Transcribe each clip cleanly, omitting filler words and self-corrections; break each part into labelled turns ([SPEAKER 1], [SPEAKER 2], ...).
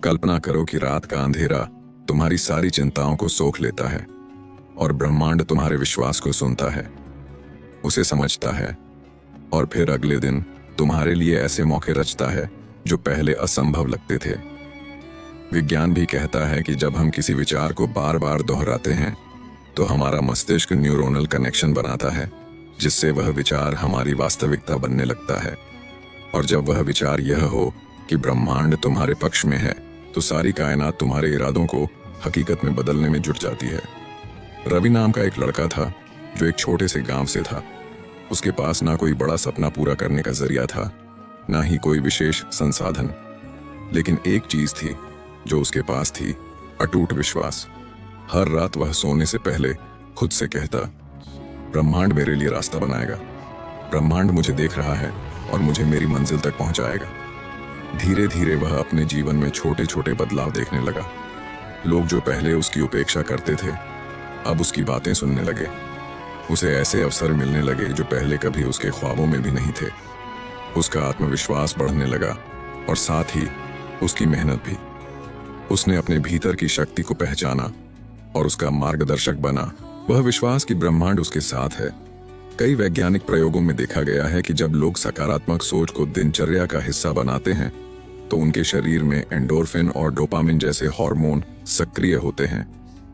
[SPEAKER 1] कल्पना करो कि रात का अंधेरा तुम्हारी सारी चिंताओं को सोख लेता है और ब्रह्मांड तुम्हारे विश्वास को सुनता है, उसे समझता है और फिर अगले दिन तुम्हारे लिए ऐसे मौके रचता है जो पहले असंभव लगते थे। विज्ञान भी कहता है कि जब हम किसी विचार को बार बार दोहराते हैं तो हमारा मस्तिष्क न्यूरोनल कनेक्शन बनाता है, जिससे वह विचार हमारी वास्तविकता बनने लगता है। और जब वह विचार यह हो कि ब्रह्मांड तुम्हारे पक्ष में है, तो सारी कायनात तुम्हारे इरादों को हकीकत में बदलने में जुट जाती है। रवि नाम का एक लड़का था जो एक छोटे से गांव से था। उसके पास ना कोई बड़ा सपना पूरा करने का जरिया था, ना ही कोई विशेष संसाधन, लेकिन एक चीज थी जो उसके पास थी, अटूट विश्वास। हर रात वह सोने से पहले खुद से कहता, ब्रह्मांड मेरे लिए रास्ता बनाएगा, ब्रह्मांड मुझे देख रहा है और मुझे मेरी मंजिल तक पहुंचाएगा। धीरे धीरे वह अपने जीवन में छोटे छोटे बदलाव देखने लगा। लोग जो पहले उसकी उपेक्षा करते थे अब उसकी बातें सुनने लगे। उसे ऐसे अवसर मिलने लगे जो पहले कभी उसके ख्वाबों में भी नहीं थे। उसका आत्मविश्वास बढ़ने लगा और साथ ही उसकी मेहनत भी। उसने अपने भीतर की शक्ति को पहचाना और उसका मार्गदर्शक बना वह विश्वास कि ब्रह्मांड उसके साथ है। कई वैज्ञानिक प्रयोगों में देखा गया है कि जब लोग सकारात्मक सोच को दिनचर्या का हिस्सा बनाते हैं तो उनके शरीर में एंडोर्फिन और डोपामिन जैसे हार्मोन सक्रिय होते हैं,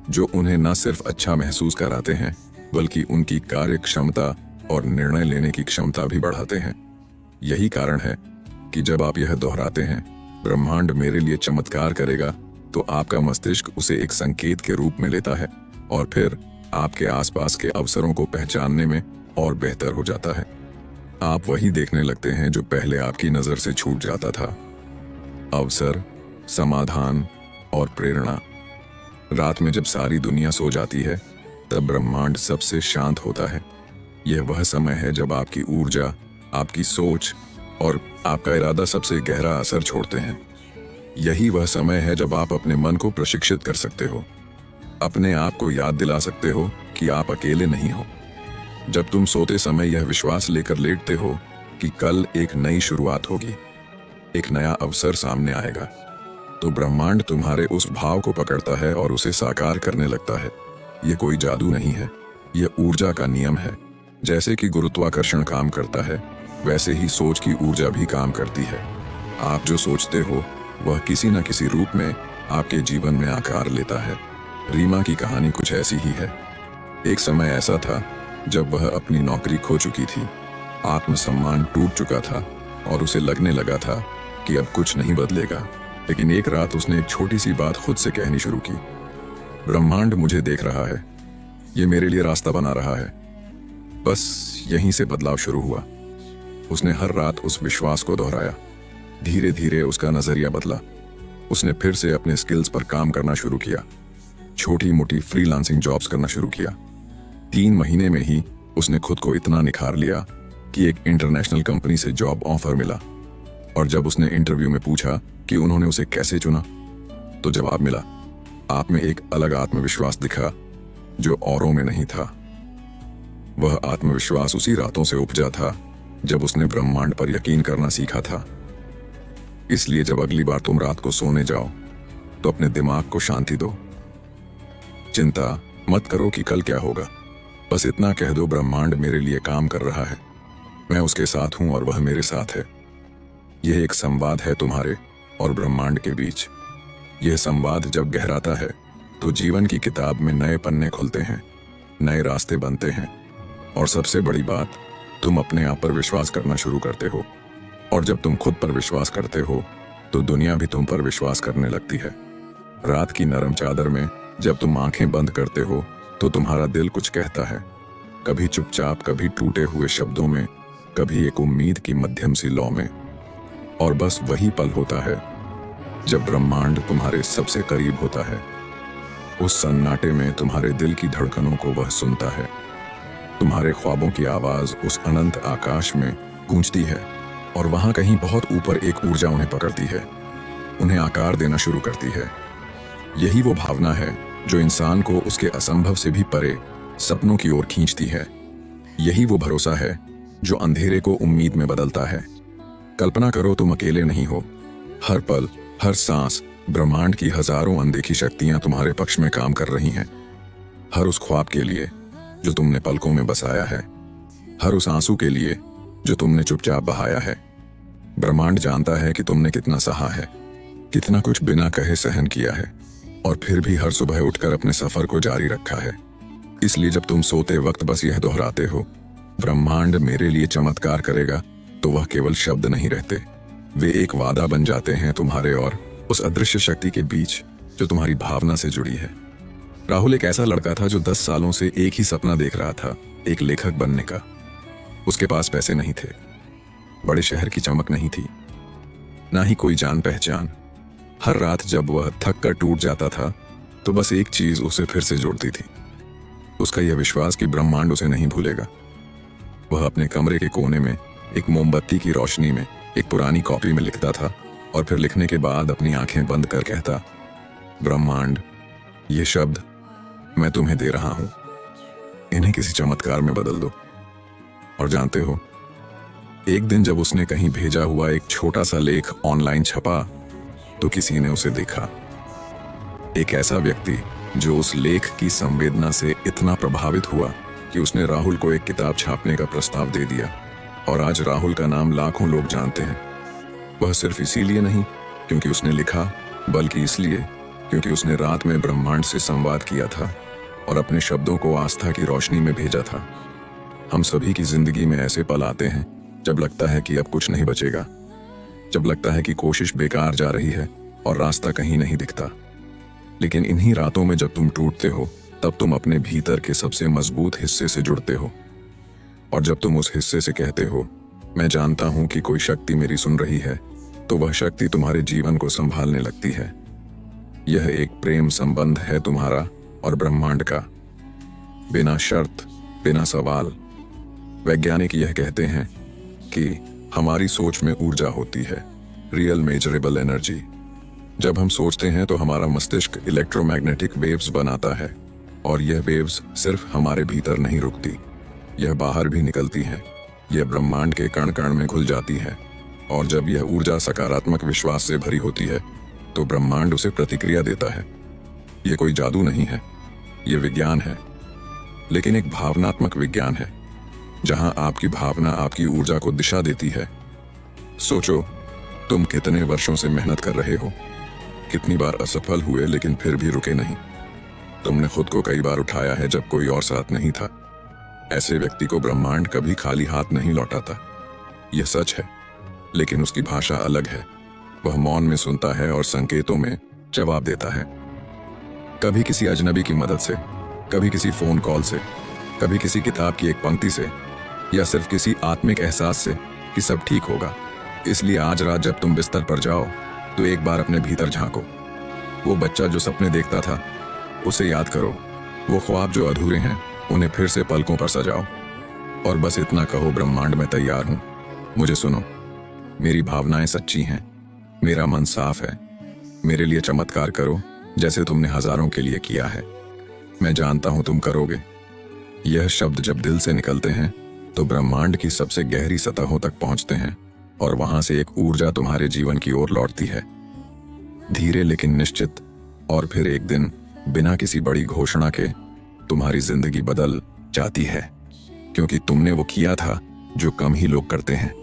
[SPEAKER 1] जो उन्हें न सिर्फ अच्छा महसूस कराते हैं बल्कि उनकी कार्य क्षमता और निर्णय लेने की क्षमता भी बढ़ाते हैं। यही कारण है कि जब आप यह दोहराते हैं, ब्रह्मांड मेरे लिए चमत्कार करेगा, तो आपका मस्तिष्क उसे एक संकेत के रूप में लेता है और फिर आपके आसपास के अवसरों को पहचानने में और बेहतर हो जाता है। आप वही देखने लगते हैं जो पहले आपकी नजर से छूट जाता था, अवसर, समाधान और प्रेरणा। रात में जब सारी दुनिया सो जाती है तब ब्रह्मांड सबसे शांत होता है। यह वह समय है जब आपकी ऊर्जा, आपकी सोच और आपका इरादा सबसे गहरा असर छोड़ते हैं। यही वह समय है जब आप अपने मन को प्रशिक्षित कर सकते हो, अपने आप को याद दिला सकते हो कि आप अकेले नहीं हो। जब तुम सोते समय यह विश्वास लेकर लेटते हो कि कल एक नई शुरुआत होगी, एक नया अवसर सामने आएगा, तो ब्रह्मांड तुम्हारे उस भाव को पकड़ता है और उसे साकार करने लगता है। यह कोई जादू नहीं है, यह ऊर्जा का नियम है। जैसे कि गुरुत्वाकर्षण काम करता है, वैसे ही सोच की ऊर्जा भी काम करती है। आप जो सोचते हो वह किसी न किसी रूप में आपके जीवन में आकार लेता है। रीमा की कहानी कुछ ऐसी ही है। एक समय ऐसा था जब वह अपनी नौकरी खो चुकी थी, आत्मसम्मान टूट चुका था और उसे लगने लगा था कि अब कुछ नहीं बदलेगा। लेकिन एक रात उसने एक छोटी सी बात खुद से कहनी शुरू की, ब्रह्मांड मुझे देख रहा है, ये मेरे लिए रास्ता बना रहा है। बस यहीं से बदलाव शुरू हुआ। उसने हर रात उस विश्वास को दोहराया। धीरे धीरे उसका नजरिया बदला। उसने फिर से अपने स्किल्स पर काम करना शुरू किया, छोटी मोटी फ्रीलांसिंग जॉब्स करना शुरू किया। 3 महीने में ही उसने खुद को इतना निखार लिया कि एक इंटरनेशनल कंपनी से जॉब ऑफर मिला। और जब उसने इंटरव्यू में पूछा कि उन्होंने उसे कैसे चुना, तो जवाब मिला, आप में एक अलग आत्मविश्वास दिखा जो औरों में नहीं था। वह आत्मविश्वास उसी रातों से उपजा था जब उसने ब्रह्मांड पर यकीन करना सीखा था। इसलिए जब अगली बार तुम रात को सोने जाओ तो अपने दिमाग को शांति दो। चिंता मत करो कि कल क्या होगा, बस इतना कह दो, ब्रह्मांड मेरे लिए काम कर रहा है, मैं उसके साथ हूं और वह मेरे साथ है। यह एक संवाद है तुम्हारे और ब्रह्मांड के बीच। यह संवाद जब गहराता है तो जीवन की किताब में नए पन्ने खुलते हैं, नए रास्ते बनते हैं और सबसे बड़ी बात, तुम अपने आप पर विश्वास करना शुरू करते हो। और जब तुम खुद पर विश्वास करते हो तो दुनिया भी तुम पर विश्वास करने लगती है। रात की नरम चादर में जब तुम आंखें बंद करते हो तो तुम्हारा दिल कुछ कहता है, कभी चुपचाप, कभी टूटे हुए शब्दों में, कभी एक उम्मीद की मध्यम सी लौ में। और बस वही पल होता है जब ब्रह्मांड तुम्हारे सबसे करीब होता है। उस सन्नाटे में तुम्हारे दिल की धड़कनों को वह सुनता है। तुम्हारे ख्वाबों की आवाज उस अनंत आकाश में गूंजती है और वहां कहीं बहुत ऊपर एक ऊर्जा उन्हें पकड़ती है, उन्हें आकार देना शुरू करती है। यही वो भावना है जो इंसान को उसके असंभव से भी परे सपनों की ओर खींचती है। यही वो भरोसा है जो अंधेरे को उम्मीद में बदलता है। कल्पना करो तुम अकेले नहीं हो। हर पल, हर सांस ब्रह्मांड की हजारों अनदेखी शक्तियां तुम्हारे पक्ष में काम कर रही हैं। हर उस ख्वाब के लिए जो तुमने पलकों में बसाया है, हर उस आंसू के लिए जो तुमने चुपचाप बहाया है। ब्रह्मांड जानता है कि तुमने कितना सहा है, कितना कुछ बिना कहे सहन किया है, और फिर भी हर सुबह उठकर अपने सफर को जारी रखा है। इसलिए जब तुम सोते वक्त बस यह दोहराते हो, ब्रह्मांड मेरे लिए चमत्कार करेगा, तो वह केवल शब्द नहीं रहते, वे एक वादा बन जाते हैं तुम्हारे और उस अदृश्य शक्ति के बीच जो तुम्हारी भावना से जुड़ी है। राहुल एक ऐसा लड़का था जो 10 सालों से एक ही सपना देख रहा था, एक लेखक बनने का। उसके पास पैसे नहीं थे, बड़े शहर की चमक नहीं थी, ना ही कोई जान पहचान। हर रात जब वह थक कर टूट जाता था, तो बस एक चीज उसे फिर से जोड़ती थी, उसका यह विश्वास कि ब्रह्मांड उसे नहीं भूलेगा। वह अपने कमरे के कोने में एक मोमबत्ती की रोशनी में एक पुरानी कॉपी में लिखता था, और फिर लिखने के बाद अपनी आंखें बंद कर कहता, ब्रह्मांड, ये शब्द मैं तुम्हें दे रहा हूं, इन्हें किसी चमत्कार में बदल दो। और जानते हो, एक दिन जब उसने कहीं भेजा हुआ एक छोटा सा लेख ऑनलाइन छपा, तो किसी ने उसे देखा। एक ऐसा व्यक्ति जो उस लेख की संवेदना से इतना प्रभावित हुआ कि उसने राहुल को एक किताब छापने का प्रस्ताव दे दिया। और आज राहुल का नाम लाखों लोग जानते हैं। वह सिर्फ इसीलिए नहीं क्योंकि उसने लिखा, बल्कि इसलिए क्योंकि उसने रात में ब्रह्मांड से संवाद किया था और अपने शब्दों को आस्था की रोशनी में भेजा था। हम सभी की जिंदगी में ऐसे पल आते हैं जब लगता है कि अब कुछ नहीं बचेगा, जब लगता है कि कोशिश बेकार जा रही है और रास्ता कहीं नहीं दिखता। लेकिन इन्हीं रातों में जब तुम टूटते हो, तब तुम अपने भीतर के सबसे मजबूत हिस्से से जुड़ते हो। और जब तुम उस हिस्से से कहते हो, मैं जानता हूं कि कोई शक्ति मेरी सुन रही है, तो वह शक्ति तुम्हारे जीवन को संभालने लगती है। यह एक प्रेम संबंध है तुम्हारा और ब्रह्मांड का, बिना शर्त, बिना सवाल। वैज्ञानिक यह कहते हैं कि हमारी सोच में ऊर्जा होती है, रियल मेजरेबल एनर्जी। जब हम सोचते हैं तो हमारा मस्तिष्क इलेक्ट्रोमैग्नेटिक वेव्स बनाता है, और यह वेव्स सिर्फ हमारे भीतर नहीं रुकती, यह बाहर भी निकलती है। यह ब्रह्मांड के कण कण में घुल जाती है, और जब यह ऊर्जा सकारात्मक विश्वास से भरी होती है, तो ब्रह्मांड उसे प्रतिक्रिया देता है। यह कोई जादू नहीं है, यह विज्ञान है, लेकिन एक भावनात्मक विज्ञान है, जहां आपकी भावना आपकी ऊर्जा को दिशा देती है। सोचो, तुम कितने वर्षों से मेहनत कर रहे हो, कितनी बार असफल हुए लेकिन फिर भी रुके नहीं। तुमने खुद को कई बार उठाया है जब कोई और साथ नहीं था। ऐसे व्यक्ति को ब्रह्मांड कभी खाली हाथ नहीं लौटाता। यह सच है, लेकिन उसकी भाषा अलग है। वह मौन में सुनता है और संकेतों में जवाब देता है। कभी किसी अजनबी की मदद से, कभी किसी फोन कॉल से, कभी किसी किताब की एक पंक्ति से, या सिर्फ किसी आत्मिक एहसास से कि सब ठीक होगा। इसलिए आज रात जब तुम बिस्तर पर जाओ, तो एक बार अपने भीतर झांको। वो बच्चा जो सपने देखता था, उसे याद करो। वो ख्वाब जो अधूरे हैं, उन्हें फिर से पलकों पर सजाओ। और बस इतना कहो, ब्रह्मांड मैं तैयार हूं, मुझे सुनो। मेरी भावनाएं सच्ची हैं, मेरा मन साफ है। मेरे लिए चमत्कार करो जैसे तुमने हजारों के लिए किया है। मैं जानता हूं तुम करोगे। यह शब्द जब दिल से निकलते हैं, तो ब्रह्मांड की सबसे गहरी सतहों तक पहुंचते हैं, और वहां से एक ऊर्जा तुम्हारे जीवन की ओर लौटती है, धीरे लेकिन निश्चित। और फिर एक दिन, बिना किसी बड़ी घोषणा के, तुम्हारी जिंदगी बदल जाती है, क्योंकि तुमने वो किया था जो कम ही लोग करते हैं।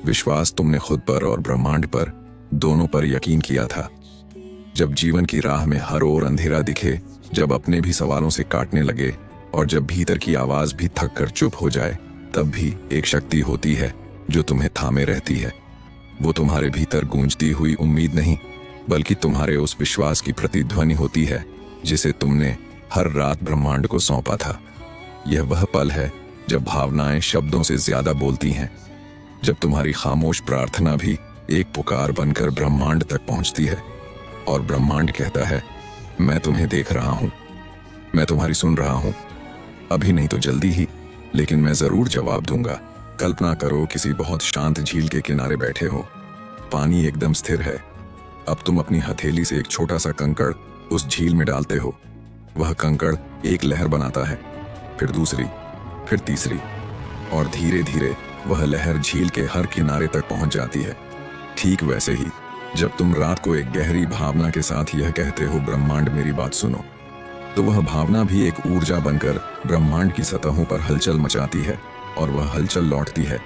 [SPEAKER 1] विश्वास तुमने खुद पर और ब्रह्मांड पर, दोनों पर यकीन किया था। जब जीवन की राह में हर ओर अंधेरा दिखे, जब अपने भी सवालों से काटने लगे, और जब भीतर की आवाज भी थक कर चुप हो जाए, तब भी एक शक्ति होती है जो तुम्हें थामे रहती है। वो तुम्हारे भीतर गूंजती हुई उम्मीद नहीं, बल्कि तुम्हारे उस विश्वास की प्रतिध्वनि होती है जिसे तुमने हर रात ब्रह्मांड को सौंपा था। यह वह पल है जब भावनाएं शब्दों से ज्यादा बोलती हैं, जब तुम्हारी खामोश प्रार्थना भी एक पुकार बनकर ब्रह्मांड तक पहुंचती है, और ब्रह्मांड कहता है, मैं तुम्हें देख रहा हूं, मैं तुम्हारी सुन रहा हूं। अभी नहीं तो जल्दी ही, लेकिन मैं जरूर जवाब दूंगा। कल्पना करो, किसी बहुत शांत झील के किनारे बैठे हो। पानी एकदम स्थिर है। अब तुम अपनी हथेली से एक छोटा सा कंकड़ उस झील में डालते हो। वह कंकड़ एक लहर बनाता है, फिर दूसरी, फिर तीसरी, और धीरे धीरे वह लहर झील के हर किनारे तक पहुंच जाती है। ठीक वैसे ही जब तुम रात को एक गहरी भावना के साथ यह कहते हो, ब्रह्मांड मेरी बात सुनो, तो वह भावना भी एक ऊर्जा बनकर ब्रह्मांड की सतहों पर हलचल मचाती है, और वह हलचल लौटती है,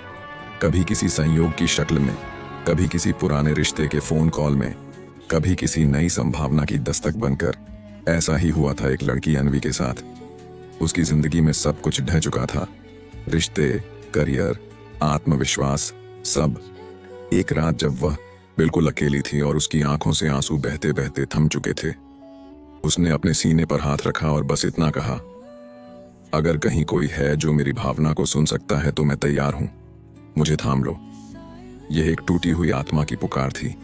[SPEAKER 1] कभी किसी संयोग की शक्ल में, कभी किसी पुराने रिश्ते के फोन कॉल में, कभी किसी नई संभावना की दस्तक बनकर। ऐसा ही हुआ था एक लड़की अन्वी के साथ। उसकी जिंदगी में सब कुछ ढह चुका था, रिश्ते, करियर, आत्मविश्वास, सब। एक रात जब वह बिल्कुल अकेली थी और उसकी आंखों से आंसू बहते बहते थम चुके थे, उसने अपने सीने पर हाथ रखा और बस इतना कहा, अगर कहीं कोई है जो मेरी भावना को सुन सकता है तो मैं तैयार हूं, मुझे थाम लो। यह एक टूटी हुई आत्मा की पुकार थी,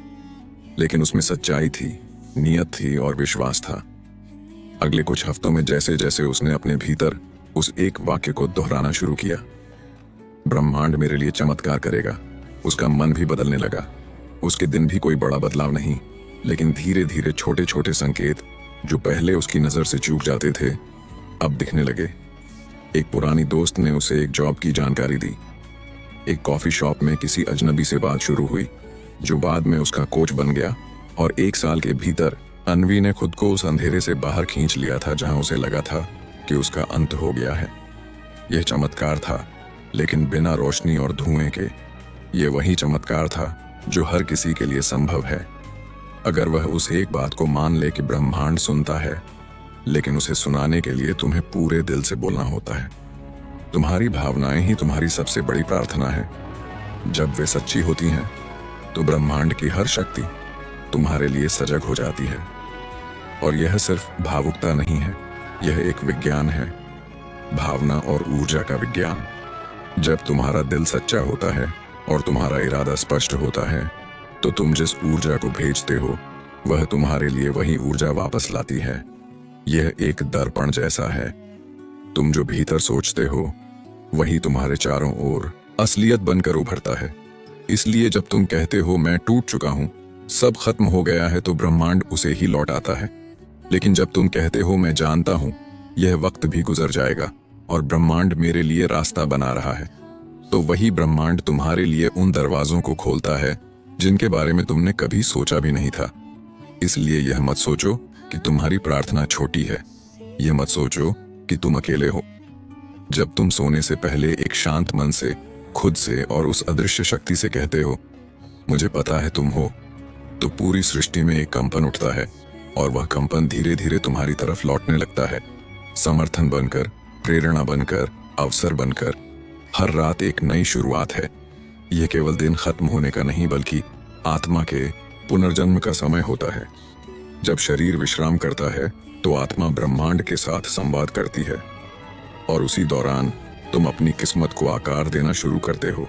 [SPEAKER 1] लेकिन उसमें सच्चाई थी, नियत थी और विश्वास था। अगले कुछ हफ्तों में जैसे जैसे उसने अपने भीतर उस एक वाक्य को दोहराना शुरू किया, ब्रह्मांड मेरे लिए चमत्कार करेगा, उसका मन भी बदलने लगा। उसके दिन भी कोई बड़ा बदलाव नहीं, लेकिन धीरे धीरे छोटे छोटे संकेत जो पहले उसकी नजर से चूक जाते थे, अब दिखने लगे। एक पुरानी दोस्त ने उसे एक जॉब की जानकारी दी। एक कॉफी शॉप में किसी अजनबी से बात शुरू हुई, जो बाद में उसका कोच बन गया। और 1 साल के भीतर अन्वी ने खुद को उस अंधेरे से बाहर खींच लिया था जहां उसे लगा था कि उसका अंत हो गया है। यह चमत्कार था, लेकिन बिना रोशनी और धुएं के। यह वही चमत्कार था जो हर किसी के लिए संभव है, अगर वह उस एक बात को मान ले कि ब्रह्मांड सुनता है, लेकिन उसे सुनाने के लिए तुम्हें पूरे दिल से बोलना होता है। तुम्हारी भावनाएं ही तुम्हारी सबसे बड़ी प्रार्थना है। जब वे सच्ची होती हैं, तो ब्रह्मांड की हर शक्ति तुम्हारे लिए सजग हो जाती है। और यह सिर्फ भावुकता नहीं है, यह एक विज्ञान है, भावना और ऊर्जा का विज्ञान। जब तुम्हारा दिल सच्चा होता है और तुम्हारा इरादा स्पष्ट होता है, तो तुम जिस ऊर्जा को भेजते हो, वह तुम्हारे लिए वही ऊर्जा वापस लाती है। यह एक दर्पण जैसा है। तुम जो भीतर सोचते हो, वही तुम्हारे चारों ओर असलियत बनकर उभरता है। इसलिए जब तुम कहते हो मैं टूट चुका हूं, सब खत्म हो गया है, तो ब्रह्मांड उसे ही लौट आता है। लेकिन जब तुम कहते हो मैं जानता हूं, यह वक्त भी गुजर जाएगा और ब्रह्मांड मेरे लिए रास्ता बना रहा है, तो वही ब्रह्मांड तुम्हारे लिए उन दरवाजों को खोलता है जिनके बारे में तुमने कभी सोचा भी नहीं था। इसलिए यह मत सोचो कि तुम्हारी प्रार्थना छोटी है, यह मत सोचो कि तुम अकेले हो। जब तुम सोने से पहले एक शांत मन से, खुद से और उस अदृश्य शक्ति से कहते हो, मुझे पता है तुम हो, तो पूरी सृष्टि में एक कंपन उठता है, और वह कंपन धीरे धीरे तुम्हारी तरफ लौटने लगता है, समर्थन बनकर, प्रेरणा बनकर, अवसर बनकर। हर रात एक नई शुरुआत है। यह केवल दिन खत्म होने का नहीं, बल्कि आत्मा के पुनर्जन्म का समय होता है। जब शरीर विश्राम करता है, तो आत्मा ब्रह्मांड के साथ संवाद करती है, और उसी दौरान तुम अपनी किस्मत को आकार देना शुरू करते हो।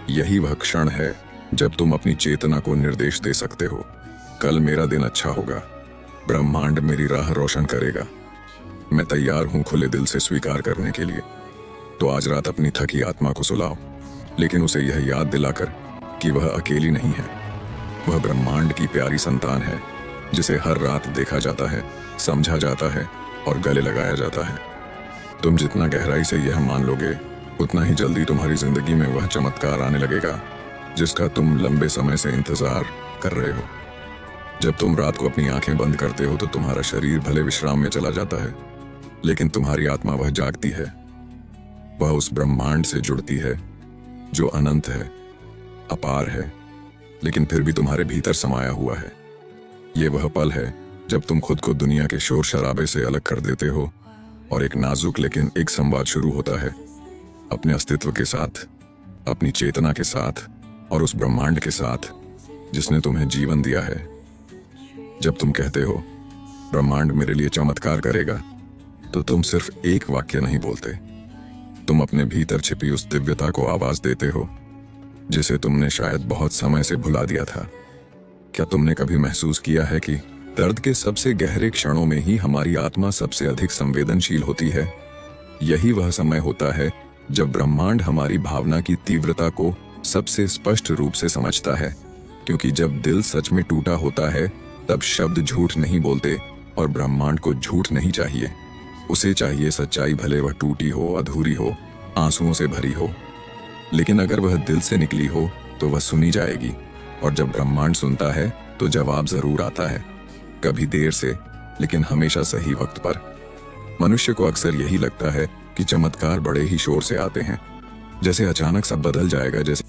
[SPEAKER 1] यही वह क्षण है जब तुम अपनी चेतना को निर्देश दे सकते हो, कल मेरा दिन अच्छा होगा, ब्रह्मांड मेरी राह रोशन करेगा, मैं तैयार हूं खुले दिल से स्वीकार करने के लिए। तो आज रात अपनी थकी आत्मा को सुलाओ, लेकिन उसे यह याद दिलाकर कि वह अकेली नहीं है। वह ब्रह्मांड की प्यारी संतान है, जिसे हर रात देखा जाता है, समझा जाता है और गले लगाया जाता है। तुम जितना गहराई से यह मान लोगे, उतना ही जल्दी तुम्हारी जिंदगी में वह चमत्कार आने लगेगा जिसका तुम लंबे समय से इंतजार कर रहे हो। जब तुम रात को अपनी आंखें बंद करते हो, तो तुम्हारा शरीर भले विश्राम में चला जाता है, लेकिन तुम्हारी आत्मा वह जागती है। वह उस ब्रह्मांड से जुड़ती है जो अनंत है, अपार है, लेकिन फिर भी तुम्हारे भीतर समाया हुआ है। ये वह पल है जब तुम खुद को दुनिया के शोर शराबे से अलग कर देते हो, और एक नाजुक लेकिन एक संवाद शुरू होता है, अपने अस्तित्व के साथ, अपनी चेतना के साथ और उस ब्रह्मांड के साथ जिसने तुम्हें जीवन दिया है। जब तुम कहते हो ब्रह्मांड मेरे लिए चमत्कार करेगा, तो तुम सिर्फ एक वाक्य नहीं बोलते, तुम अपने भीतर छिपी उस दिव्यता को आवाज देते हो जिसे तुमने शायद बहुत समय से भुला दिया था। क्या तुमने कभी महसूस किया है कि दर्द के सबसे गहरे क्षणों में ही हमारी आत्मा सबसे अधिक संवेदनशील होती है? यही वह समय होता है जब ब्रह्मांड हमारी भावना की तीव्रता को सबसे स्पष्ट रूप से समझता है, क्योंकि जब दिल सच में टूटा होता है, तब शब्द झूठ नहीं बोलते, और ब्रह्मांड को झूठ नहीं चाहिए। उसे चाहिए सच्चाई, भले वह टूटी हो, अधूरी हो, आंसुओं से भरी हो, लेकिन अगर वह दिल से निकली हो तो वह सुनी जाएगी। और जब ब्रह्मांड सुनता है, तो जवाब जरूर आता है, कभी देर से लेकिन हमेशा सही वक्त पर। मनुष्य को अक्सर यही लगता है कि चमत्कार बड़े ही शोर से आते हैं, जैसे अचानक सब बदल जाएगा, जैसे